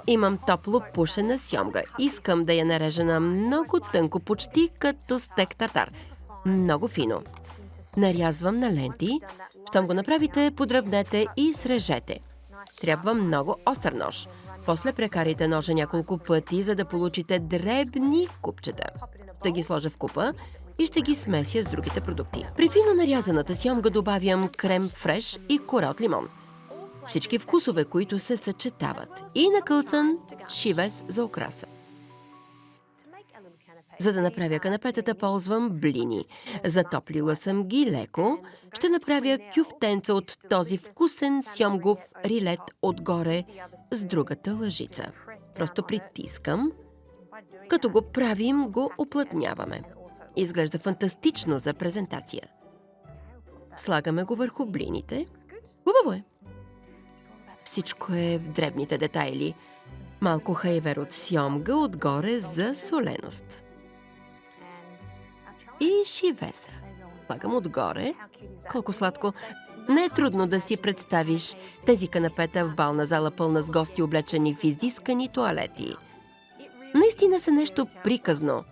Имам топло пушена сьомга. Искам да я нарежа на много тънко, почти като стек тартар. Много фино. Нарязвам на ленти. Щом го направите, подравнете и срежете. Трябва много остър нож. После прекарайте ножа няколко пъти, за да получите дребни купчета. Ще ги сложа в купа и ще ги смеся с другите продукти. При фино нарязаната сьомга добавям крем фреш и кора от лимон. Всички вкусове, които се съчетават. И накълцан шивес за окраса. За да направя канапетата, ползвам блини. Затоплила съм ги леко. Ще направя кюфтенца от този вкусен сьомгов рилет отгоре с другата лъжица. Просто притискам. Като го правим, го уплътняваме. Изглежда фантастично за презентация. Слагаме го върху блините. Хубаво е. Всичко е в дребните детайли. Малко хайвер от сьомга отгоре за соленост. И шивеса. Слагам отгоре. Колко сладко. Не е трудно да си представиш тези канапета в бална зала, пълна с гости, облечени в изискани тоалети. Наистина са нещо приказно.